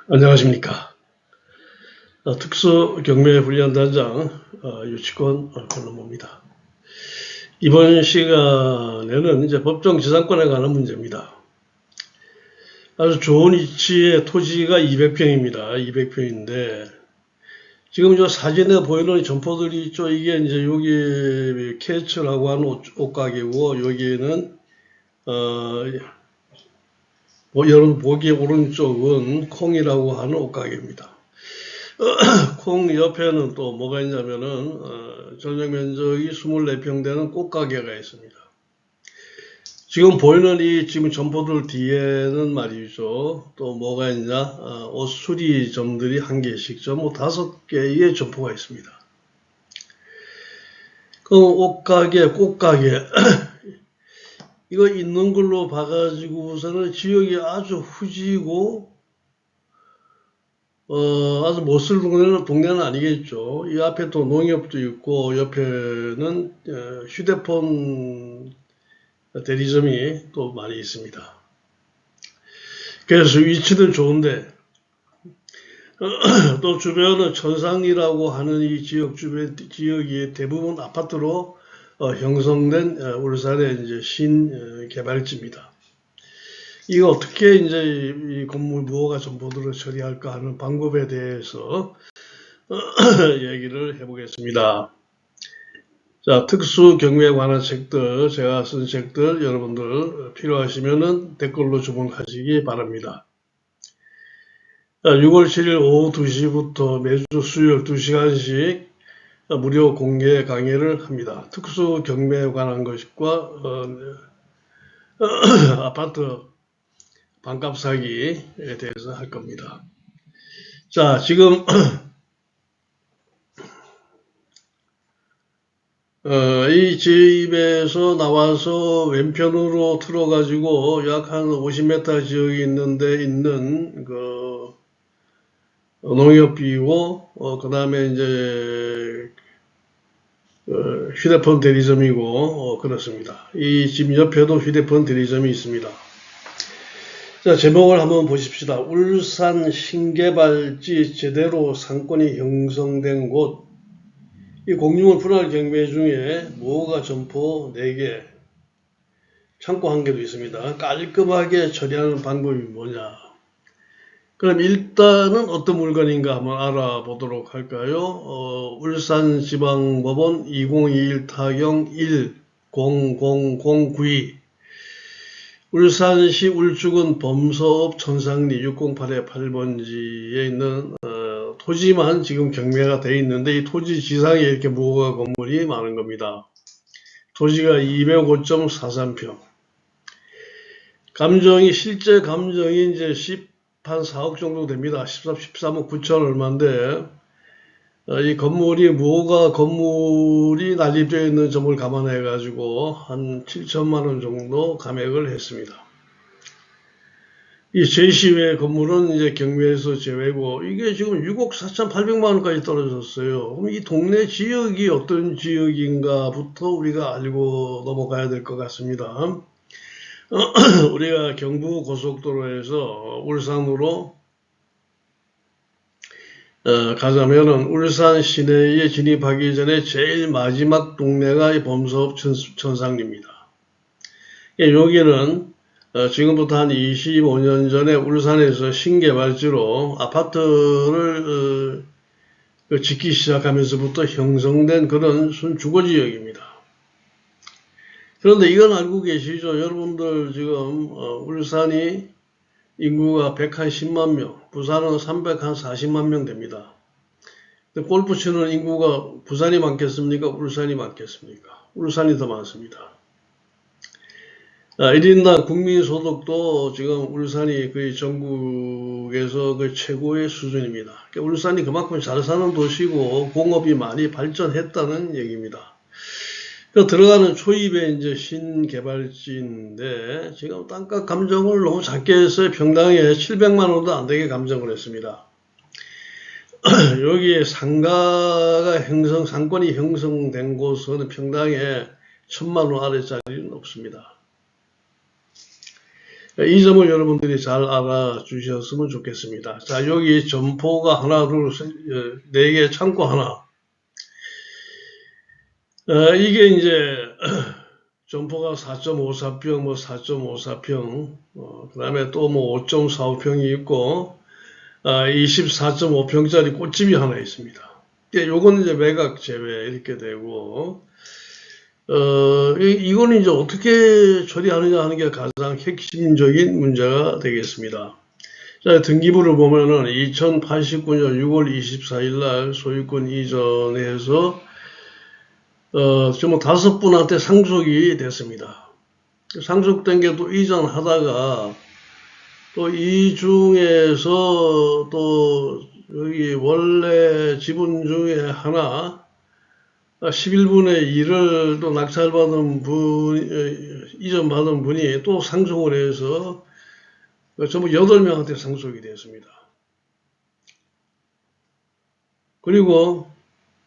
안녕하십니까. 특수경매훈련단장 유치권 권노모입니다. 이번 시간에는 이제 법정지상권에 관한 문제입니다. 아주 좋은 위치의 토지가 200평입니다. 200평인데 지금 저 사진에 보이는 점포들이 있죠. 이게 이제 여기 캐츠라고 하는 옷가게고 여기는 여러분 보기 오른쪽은 콩이라고 하는 옷가게입니다. 콩 옆에는 또 뭐가 있냐면은 전용 면적이 24평 되는 꽃가게가 있습니다. 지금 보이는 이 지금 점포들 뒤에는 말이죠. 또 뭐가 있냐? 옷 수리점들이 한 개씩 전부 5개의 점포가 있습니다. 그 옷가게, 꽃가게 이거 있는 걸로 봐가지고서는 지역이 아주 후지고 아주 못쓸 동네는 아니겠죠. 이 앞에 또 농협도 있고 옆에는 휴대폰 대리점이 또 많이 있습니다. 그래서 위치는 좋은데 또 주변은 천상리라고 하는 이 지역 주변 지역이 대부분 아파트로 형성된 울산의 이제 신개발지입니다. 이거 어떻게 이제 이 건물 무허가 점포들을 처리할까 하는 방법에 대해서 얘기를 해보겠습니다. 자, 특수 경매에 관한 책들, 제가 쓴 책들 여러분들 필요하시면은 댓글로 주문하시기 바랍니다. 6월 7일 오후 2시부터 매주 수요일 2시간씩 무료 공개 강의를 합니다. 특수 경매에 관한 것과 아파트 반값 사기에 대해서 할 겁니다. 자, 지금 이 집에서 나와서 왼편으로 틀어가지고 약 한 50m 지역이 있는 그 농협이고 그 다음에 이제 휴대폰 대리점이고 그렇습니다. 이 집 옆에도 휴대폰 대리점이 있습니다. 자, 제목을 한번 보십시다. 울산 신개발지 제대로 상권이 형성된 곳. 이 공유물 분할 경매 중에 무허가 점포 4개, 창고 1개도 있습니다. 깔끔하게 처리하는 방법이 뭐냐? 그럼 일단은 어떤 물건인가 한번 알아보도록 할까요? 울산지방법원 2021 타경 1000092 울산시 울주군 범서읍 천상리 608의 8번지에 있는 토지만 지금 경매가 돼 있는데 이 토지 지상에 이렇게 무허가 건물이 많은 겁니다. 토지가 205.43평. 실제 감정이 이제 10한 4억 정도 됩니다. 13억 9천 얼마인데 이 건물이 무허가 건물이 난립되어 있는 점을 감안해 가지고 한 7천만 원 정도 감액을 했습니다. 이 제시외 건물은 이제 경매에서 제외고 이게 지금 6억 4,800만 원까지 떨어졌어요. 그럼 이 동네 지역이 어떤 지역인가부터 우리가 알고 넘어가야 될 것 같습니다. 우리가 경부 고속도로에서 울산으로 가자면은 울산 시내에 진입하기 전에 제일 마지막 동네가 이 범서읍 천상리입니다. 여기는 지금부터 한 25년 전에 울산에서 신개발지로 아파트를 짓기 시작하면서부터 형성된 그런 순주거지역입니다. 그런데 이건 알고 계시죠? 여러분들 지금 울산이 인구가 110만 명, 부산은 340만 명 됩니다. 근데 골프 치는 인구가 부산이 많겠습니까? 울산이 많겠습니까? 울산이 더 많습니다. 1인당 국민소득도 지금 울산이 거의 전국에서 그 최고의 수준입니다. 그러니까 울산이 그만큼 잘 사는 도시고 공업이 많이 발전했다는 얘기입니다. 들어가는 초입에 이제 신개발지인데 지금 땅값 감정을 너무 작게 해서 평당에 700만 원도 안 되게 감정을 했습니다. 여기에 상권이 형성된 곳은 평당에 1000만 원 아래짜리는 없습니다. 이 점을 여러분들이 잘 알아주셨으면 좋겠습니다. 자, 여기 점포가 하나, 둘, 셋, 네 개, 창고 하나. 이게 이제 점포가 4.54평, 뭐 4.54평, 그 다음에 또 뭐 5.45평이 있고, 24.5평짜리 꽃집이 하나 있습니다. 요거는 이제 매각 제외 이렇게 되고, 이거는 이제 어떻게 처리하느냐 하는 게 가장 핵심적인 문제가 되겠습니다. 자, 등기부를 보면은 2089년 6월 24일 날 소유권 이전해서, 지금 5분한테 상속이 됐습니다. 상속된 게 또 이전하다가, 또 이 중에서 또 여기 원래 지분 중에 하나, 11분의 1을 또 낙찰받은 이전받은 분이 또 상속을 해서 전부 8명한테 상속이 됐습니다. 그리고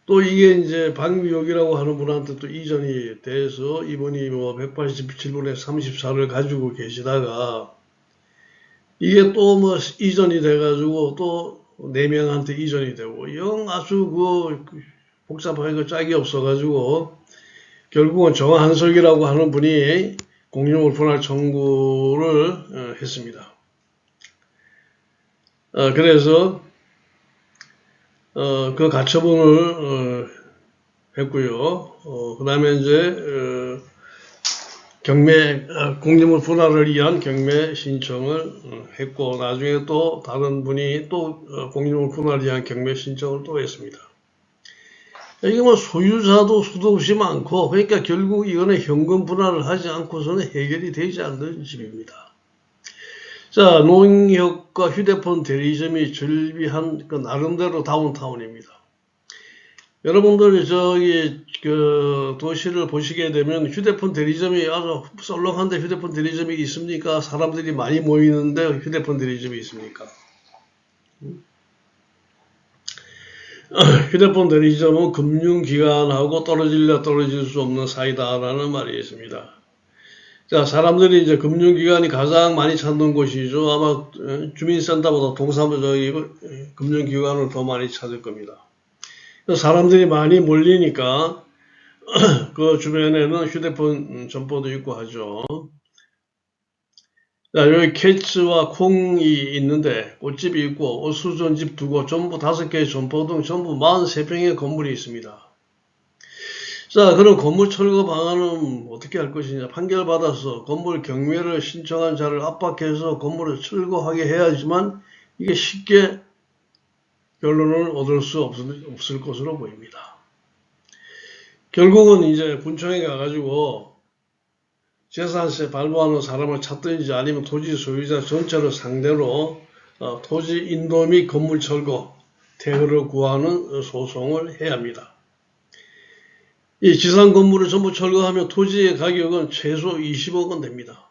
또 이게 이제 박미옥이라고 하는 분한테 또 이전이 돼서 이분이 뭐 187분의 34를 가지고 계시다가 이게 또 뭐 이전이 돼가지고 또 4명한테 이전이 되고 영 아주 복잡하게 짝이 없어가지고 결국은 정한석이라고 하는 분이 공유물 분할 청구를 했습니다. 그래서 그 가처분을 했고요. 그 다음에 이제 공유물 분할을 위한 경매 신청을 했고 나중에 또 다른 분이 또 공유물 분할을 위한 경매 신청을 또 했습니다. 이게 뭐 소유자도 수도 없이 많고 그러니까 결국 이거는 현금 분할을 하지 않고서는 해결이 되지 않는 집입니다. 자, 농협과 휴대폰 대리점이 즐비한 그 나름대로 다운타운입니다. 여러분들 저기 그 도시를 보시게 되면 휴대폰 대리점이 아주 썰렁한데 휴대폰 대리점이 있습니까? 사람들이 많이 모이는데 휴대폰 대리점이 있습니까? 휴대폰 대리점은 금융기관하고 떨어질려 떨어질 수 없는 사이다라는 말이 있습니다. 자, 사람들이 이제 금융기관이 가장 많이 찾는 곳이죠. 아마 주민센터보다 동사무소의 금융기관을 더 많이 찾을 겁니다. 사람들이 많이 몰리니까 그 주변에는 휴대폰 점포도 있고 하죠. 자, 여기 캐츠와 콩이 있는데 꽃집이 있고 어수전집 두고 전부 5개의 점포 등 전부 43평의 건물이 있습니다. 자, 그럼 건물 철거 방안은 어떻게 할 것이냐. 판결받아서 건물 경매를 신청한 자를 압박해서 건물을 철거하게 해야지만 이게 쉽게 결론을 얻을 수 없을 것으로 보입니다. 결국은 이제 군청에 가가지고 재산세 발부하는 사람을 찾든지 아니면 토지 소유자 전체를 상대로 토지 인도 및 건물 철거, 퇴거를 구하는 소송을 해야 합니다. 이 지상 건물을 전부 철거하면 토지의 가격은 최소 20억 원 됩니다.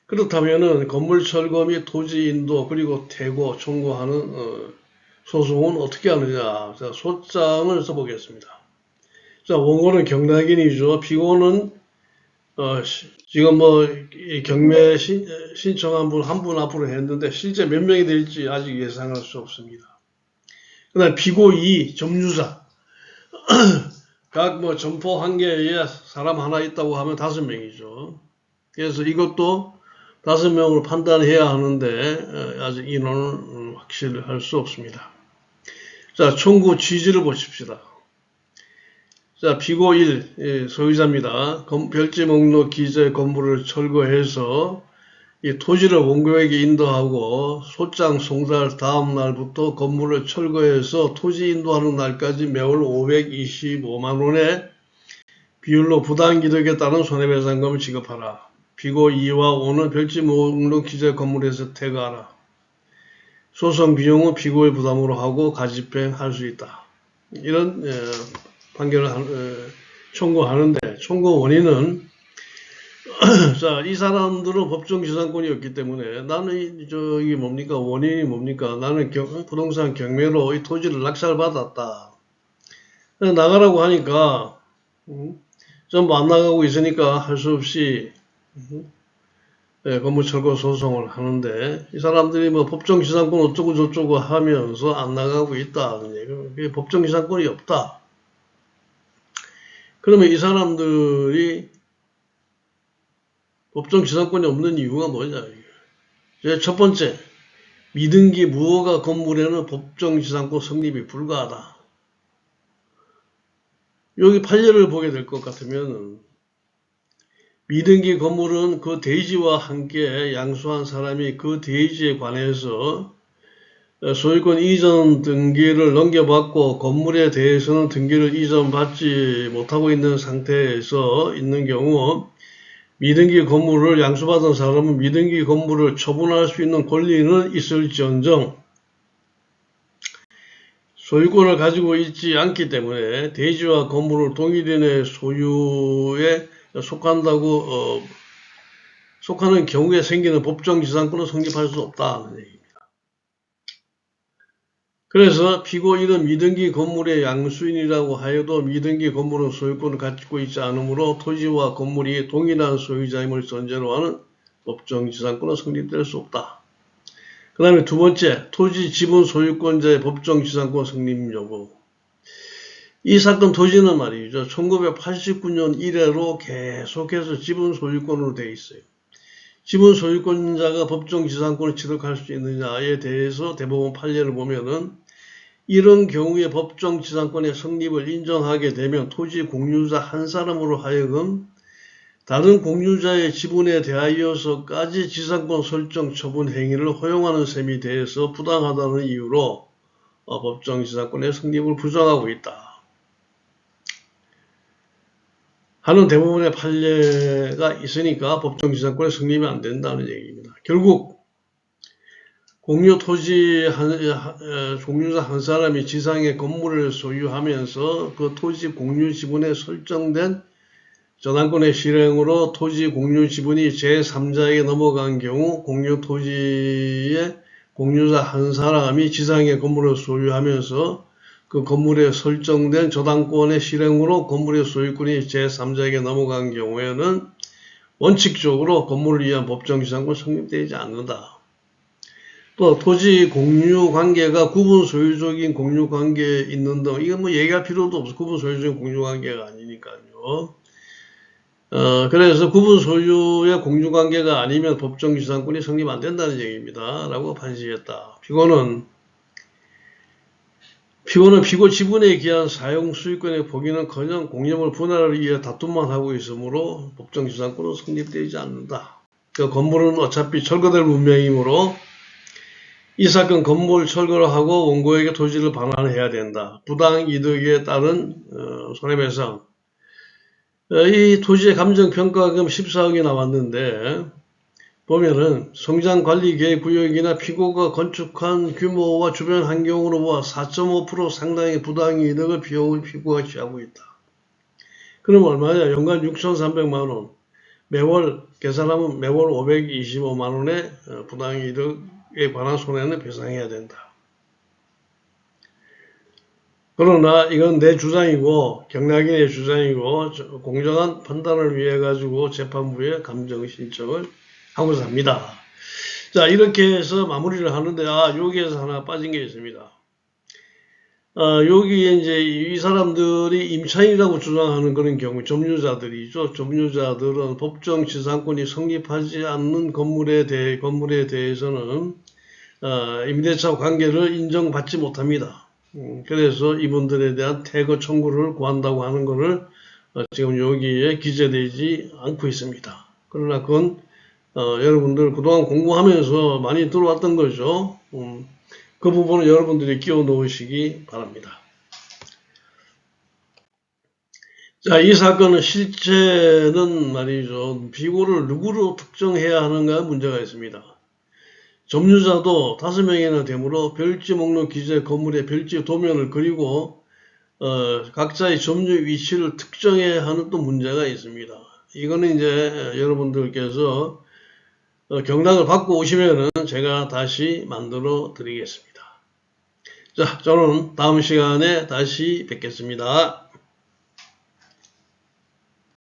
그렇다면 건물 철거 및 토지 인도 그리고 퇴거 청구하는 소송은 어떻게 하느냐. 자, 소장을 써보겠습니다. 자, 원고는 경락인이죠. 피고는 지금 뭐 경매 신청한 분 한 분 앞으로 했는데 실제 몇 명이 될지 아직 예상할 수 없습니다. 그다음 피고 2 점유자 각 뭐 점포 한 개에 사람 하나 있다고 하면 5명이죠. 그래서 이것도 5명으로 판단해야 하는데 아직 인원은 확실할 수 없습니다. 자, 청구 취지를 보십시다. 자, 피고 1 소유자입니다. 별지 목록 기재 건물을 철거해서 이 토지를 원고에게 인도하고 소장 송달 다음 날부터 건물을 철거해서 토지 인도하는 날까지 매월 525만 원의 비율로 부당이득에 따른 손해배상금을 지급하라. 피고 2와 5는 별지 목록 기재 건물에서 퇴거하라. 소송 비용은 피고의 부담으로 하고 가집행할 수 있다. 이런 판결을 청구하는데 청구 원인은 자, 이 사람들은 법정 지상권이 없기 때문에 나는 이게 뭡니까? 원인이 뭡니까? 나는 부동산 경매로 이 토지를 낙찰받았다. 나가라고 하니까 전부 안 나가고 있으니까 할 수 없이 건물 철거 소송을 하는데 이 사람들이 뭐 법정지상권 어쩌고 저쩌고 하면서 안 나가고 있다. 그게 법정지상권이 없다. 그러면 이 사람들이 법정지상권이 없는 이유가 뭐냐. 첫 번째, 미등기 무허가 건물에는 법정지상권 성립이 불가하다. 여기 판례를 보게 될 것 같으면 미등기 건물은 그 대지와 함께 양수한 사람이 그 대지에 관해서 소유권 이전 등기를 넘겨받고 건물에 대해서는 등기를 이전받지 못하고 있는 상태에서 있는 경우 미등기 건물을 양수받은 사람은 미등기 건물을 처분할 수 있는 권리는 있을지언정 소유권을 가지고 있지 않기 때문에 대지와 건물을 동일인의 소유에 속하는 경우에 생기는 법정지상권은 성립할 수 없다는 얘기입니다. 그래서 피고 이는 미등기 건물의 양수인이라고 하여도 미등기 건물은 소유권을 가지고 있지 않으므로 토지와 건물이 동일한 소유자임을 전제로 하는 법정지상권은 성립될 수 없다. 그 다음에 두 번째, 토지 지분 소유권자의 법정지상권 성립 여부. 이 사건 토지는 말이죠. 1989년 이래로 계속해서 지분 소유권으로 되어 있어요. 지분 소유권자가 법정지상권을 취득할 수 있느냐에 대해서 대법원 판례를 보면은 이런 경우에 법정지상권의 성립을 인정하게 되면 토지 공유자 한 사람으로 하여금 다른 공유자의 지분에 대하여서까지 지상권 설정 처분 행위를 허용하는 셈이 돼서 부당하다는 이유로 법정지상권의 성립을 부정하고 있다. 하는 대부분의 판례가 있으니까 법정지상권의 성립이 안 된다는 얘기입니다. 결국 공유자 한 사람이 지상의 건물을 소유하면서 그 토지 공유 지분에 설정된 저당권의 실행으로 토지 공유 지분이 제3자에게 넘어간 경우 공유 토지의 공유자 한 사람이 지상의 건물을 소유하면서 그 건물에 설정된 저당권의 실행으로 건물의 소유권이 제3자에게 넘어간 경우에는 원칙적으로 건물을 위한 법정지상권 성립되지 않는다. 또 토지 공유 관계가 구분 소유적인 공유 관계에 있는 등 이건 뭐 얘기할 필요도 없어. 구분 소유적인 공유 관계가 아니니까요. 그래서 구분 소유의 공유 관계가 아니면 법정지상권이 성립 안 된다는 얘기입니다. 라고 판시했다. 피고는 피고 지분에 기한 사용 수익권의 포기는커녕 공유물 분할을 위해 다툼만 하고 있으므로 법정지상권은 성립되지 않는다. 그 건물은 어차피 철거될 문명이므로 이 사건 건물 철거를 하고 원고에게 토지를 반환해야 된다. 부당이득에 따른 손해배상. 이 토지의 감정평가금 14억이 나왔는데 보면은 성장관리계획 구역이나 피고가 건축한 규모와 주변 환경으로 보아 4.5% 상당의 부당이득을 비용을 피고가 취하고 있다. 그럼 얼마냐? 연간 6,300만 원. 매월 계산하면 매월 525만 원의 부당이득에 관한 손해는 배상해야 된다. 그러나 이건 내 주장이고 경락인의 주장이고 공정한 판단을 위해 가지고 재판부에 감정 신청을 하고자 합니다. 자, 이렇게 해서 마무리를 하는데 여기에서 하나 빠진 게 있습니다. 여기에 이제 이 사람들이 임차인이라고 주장하는 그런 경우 점유자들이죠. 점유자들은 법정지상권이 성립하지 않는 건물에 대해서는 임대차 관계를 인정받지 못합니다. 그래서 이분들에 대한 퇴거 청구를 구한다고 하는 것을 지금 여기에 기재되지 않고 있습니다. 그러나 그건 여러분들 그동안 공부하면서 많이 들어왔던 거죠. 그 부분은 여러분들이 끼워 넣으시기 바랍니다. 자, 이 사건은 실체는 말이죠. 피고를 누구로 특정해야 하는가 문제가 있습니다. 점유자도 5명이나 되므로 별지 목록 기재 건물의 별지 도면을 그리고 각자의 점유 위치를 특정해야 하는 또 문제가 있습니다. 이거는 이제 여러분들께서 경락을 받고 오시면은 제가 다시 만들어 드리겠습니다. 자, 저는 다음 시간에 다시 뵙겠습니다.